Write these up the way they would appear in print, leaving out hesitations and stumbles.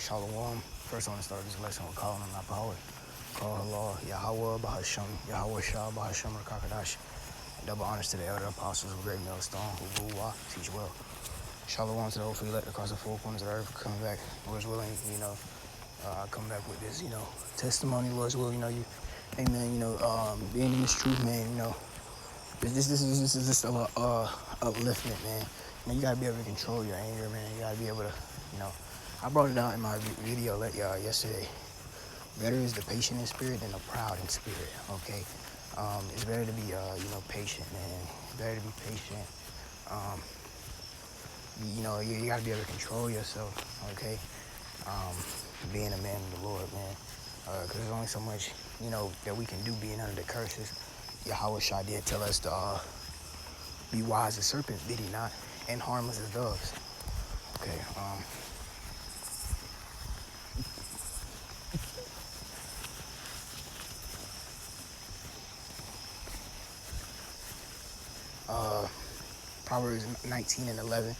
Shalom. First, I want to start this lesson with calling on our power. Call Allah, Yahweh, Bahasham, Yahweh Shah, Bahasham, Rakakadash. Double honors to the elder apostles of Great Millstone who rule well, teach well. Shalom to the hopefully elect across the four corners of the earth. Coming back, Lord's willing, come back with this, testimony, Lord's will, amen, being in this truth, man, this is just upliftment, man. You gotta be able to control your anger, man. You gotta be able to, I brought it out in my video yesterday. Better is the patient in spirit than the proud in spirit, okay? It's better to be, patient, man. It's better to be patient. You gotta be able to control yourself, okay? Being a man of the Lord, man. Because there's only so much, that we can do being under the curses. Yahweh Shah did tell us to be wise as serpents, did he not? And harmless as doves. Okay, Proverbs 19 and 11.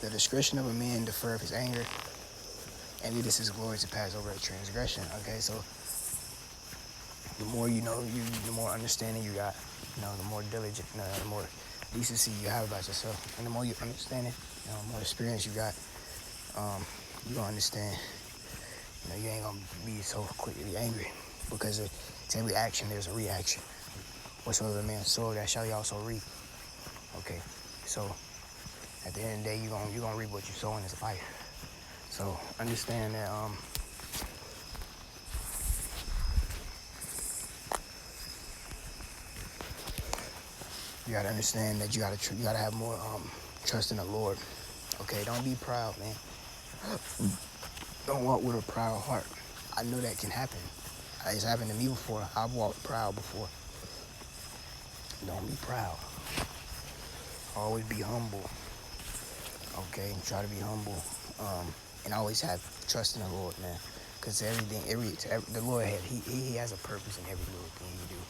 The discretion of a man deferreth his anger, and it is his glory to pass over a transgression. Okay, so the more you know, the more understanding you got, the more diligent, the more decency you have about yourself, and the more you understand it, the more experience you got, you're gonna understand. You ain't gonna be so quickly angry, because to every action there's a reaction. Whatsoever a man sow, that shall he also reap. Okay, so at the end of the day, you're gonna reap what you sow in this life. So understand that you gotta understand that you gotta have more trust in the Lord. Okay, don't be proud, man. Don't walk with a proud heart. I know that can happen. It's happened to me before. I've walked proud before. Don't be proud. Always be humble. Okay, try to be humble. And always have trust in the Lord, man. Because the Lord He has a purpose in every little thing you do.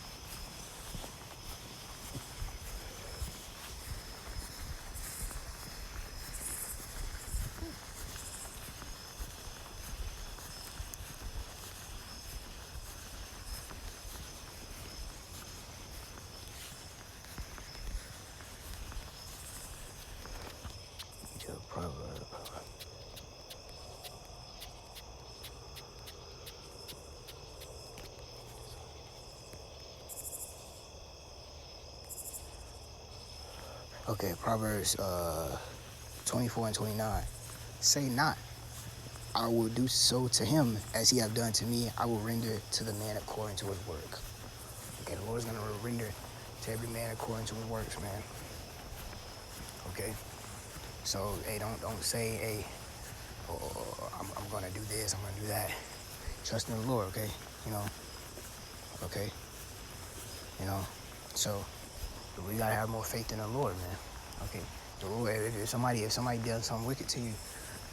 Okay, Proverbs 24 and 29. Say not, I will do so to him as he have done to me. I will render to the man according to his work. Okay, the Lord's gonna render to every man according to his works, man. Okay, so hey, don't say, hey, I'm gonna do this, I'm gonna do that. Trust in the Lord, okay? Okay, so we gotta have more faith in the Lord, man. Okay, the Lord. If somebody does something wicked to you,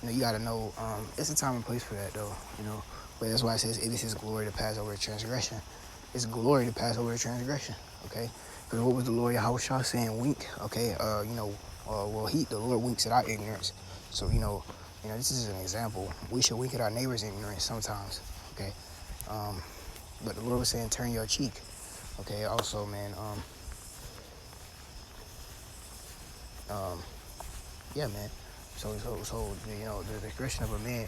you gotta know. It's a time and place for that, though. But that's why it says it is His glory to pass over a transgression. It's glory to pass over a transgression. Okay, because what was the Lord Yahweh Shah saying? Wink. Okay. The Lord winks at our ignorance. So this is an example. We should wink at our neighbor's ignorance sometimes. Okay. But the Lord was saying, turn your cheek. Okay. Also, man. Yeah, man. So the discretion of a man,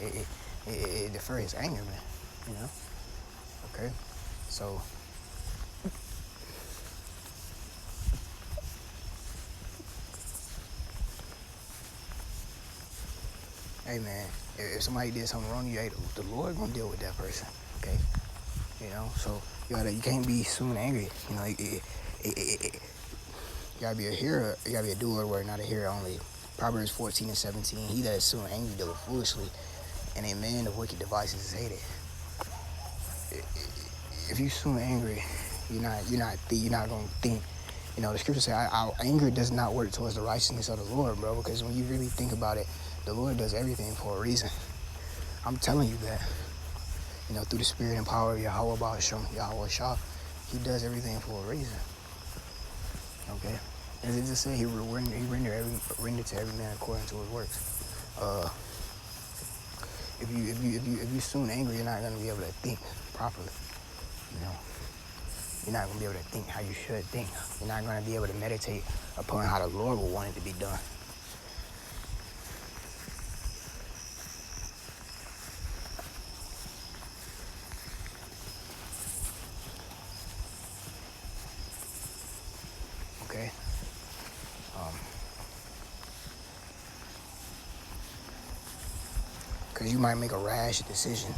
it defers his anger, man. Okay. So hey, man, if somebody did something wrong to you, the Lord gonna deal with that person. Okay. So you can't be soon angry. You gotta be a hearer. You gotta be a doer word, not a hearer only. Proverbs 14 and 17. He that is soon angry doeth foolishly, and a man of wicked devices is hated. If you're soon angry, you're not gonna think. The scripture says, our anger does not work towards the righteousness of the Lord, bro. Because when you really think about it, the Lord does everything for a reason. I'm telling you that. Through the spirit and power of Yahweh Bahasham, Yahweh Shah, He does everything for a reason. Okay. As it just said, He render to every man according to his works. If you're soon angry, you're not gonna be able to think properly. You know, you're not gonna be able to think how you should think. You're not gonna be able to meditate upon how the Lord will want it to be done. Okay. Because you might make a rash decision.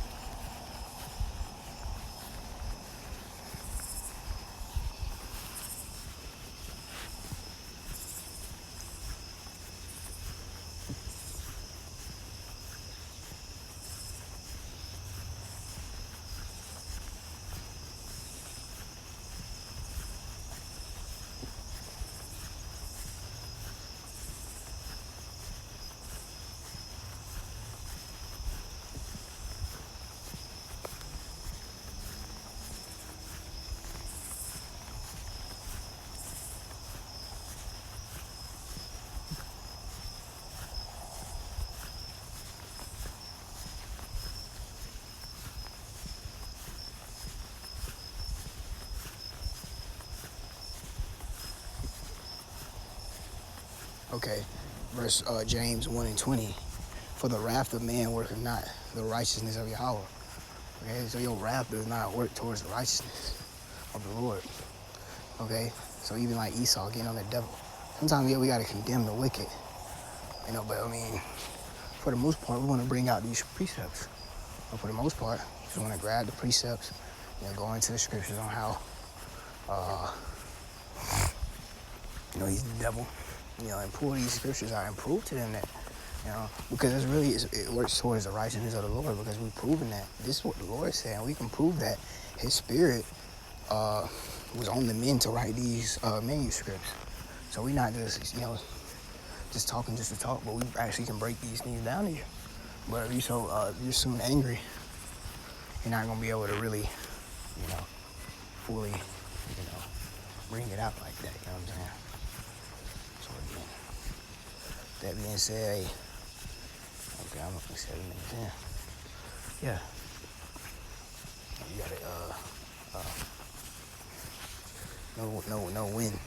Okay. Verse James 1:20. For the wrath of man worketh not the righteousness of Yahweh. Okay, so your wrath does not work towards the righteousness of the Lord. Okay, so even like Esau getting on the devil. Sometimes, yeah, we gotta condemn the wicked. You know, but I mean, for the most part, we want to bring out these precepts. But for the most part, we just want to grab the precepts, you know, go into the scriptures on how, you know, he's the devil, you know, and pull these scriptures out and prove to them that, you know, because it works towards the righteousness of the Lord, because we've proven that. This is what the Lord said, and we can prove that his spirit was on the men to write these manuscripts. So we're not just, you know, just talking just to talk, but we actually can break these things down to you. But if you're soon angry, you're not gonna be able to really, you know, fully, you know, bring it out like that. You know what I'm saying? So again, that being said, okay, I'm gonna 7 minutes in. Yeah, you gotta no win,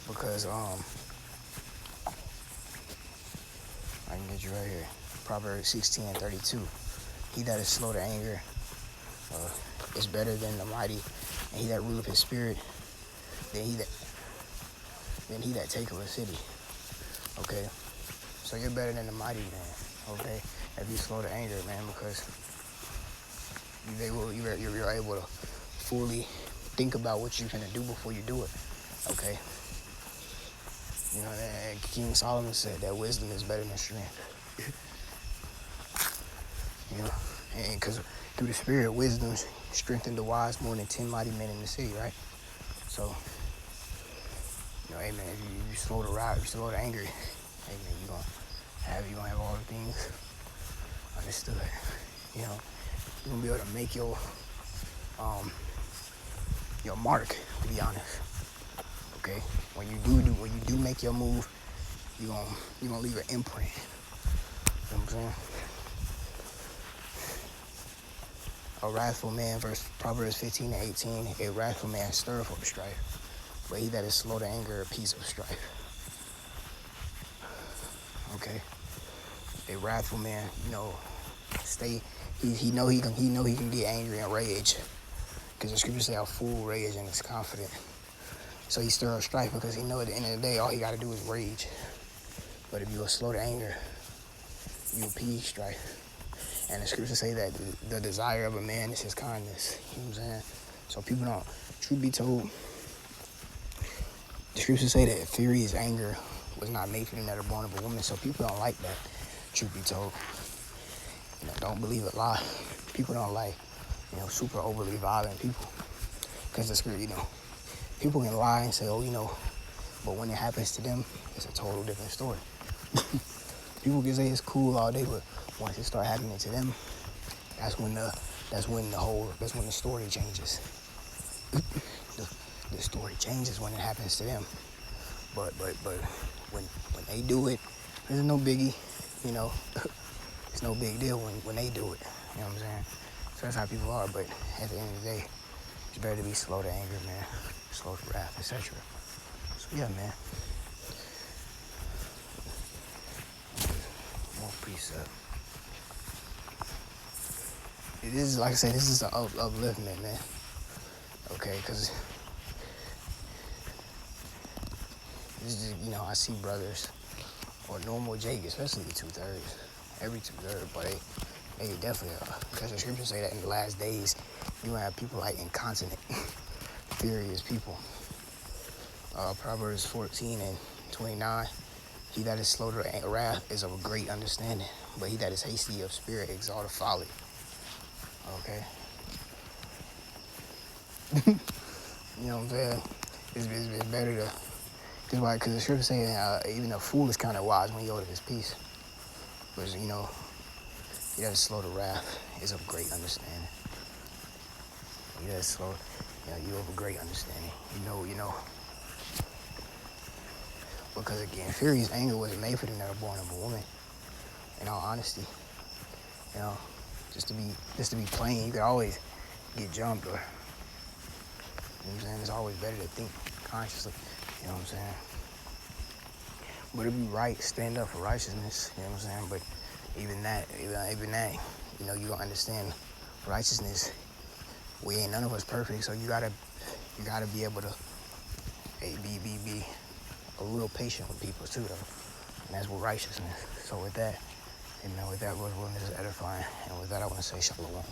because I can get you right here. Proverbs 16:32. He that is slow to anger is better than the mighty, and he that ruleth his spirit than he that taketh a city. Okay, so you're better than the mighty, man. Okay, if you're slow to anger, man, because you're able to fully think about what you're gonna do before you do it. Okay. You know, and King Solomon said that wisdom is better than strength. You know, and because through the spirit, wisdom strengthened the wise more than 10 mighty men in the city, right? So, you know, hey man, if you slow to ride, if you slow to anger, hey man, you're gonna have all the things understood. You know, you're gonna be able to make your mark, to be honest. Okay, when you do make your move, you're gonna leave an imprint. You know what I'm saying? A wrathful man, verse Proverbs 15:18. A wrathful man stirreth up strife, but he that is slow to anger, a piece of strife. Okay, a wrathful man, you know, he know he can get angry and rage, because the scriptures say a fool rage and is confident. So he stir up strife because he know at the end of the day all he got to do is rage. But if you are slow to anger, you appease strife. And the scriptures say that the desire of a man is his kindness. You know what I'm saying? So people don't, truth be told, the scriptures say that furious anger was not made for them that are born of a woman. So people don't like that, truth be told. You know, don't believe a lie. People don't like, you know, super overly violent people. Because the scripture, you know, people can lie and say, oh, you know, but when it happens to them, it's a total different story. People can say it's cool all day, but once it start happening to them, that's when the story changes. The story changes when it happens to them. But when they do it, there's no biggie, you know. it's no big deal when they do it. You know what I'm saying? So that's how people are. But at the end of the day, it's better to be slow to anger, man, slow to wrath, etc. So yeah, man. More precept. It is, like I said, this is the upliftment, man. Okay, because this is, you know, I see brothers or normal Jake, especially the 2/3, every 2/3, but they definitely are. Because the scriptures say that in the last days, you have people like incontinent, furious people. Proverbs 14:29. He that is slow to wrath is of great understanding, but he that is hasty of spirit exalteth folly. Okay. You know what I'm saying? It's better to, because the scripture saying even a fool is kind of wise when he owed his peace. But you know, he that is slow to wrath is of great understanding. He that is slow, you know, you have a great understanding. You know. Because again, furious anger wasn't made for them that were born of a woman. In all honesty, you know, just to be plain, you could always get jumped, or you know what I'm saying. It's always better to think consciously. You know what I'm saying. But to be right, stand up for righteousness. You know what I'm saying. But even that, you know, you gonna understand righteousness. We ain't none of us perfect, so you gotta be able to be a little patient with people too, though. And that's with righteousness. So with that, with that, Lord's willing, is edifying. And with that, I want to say shalom.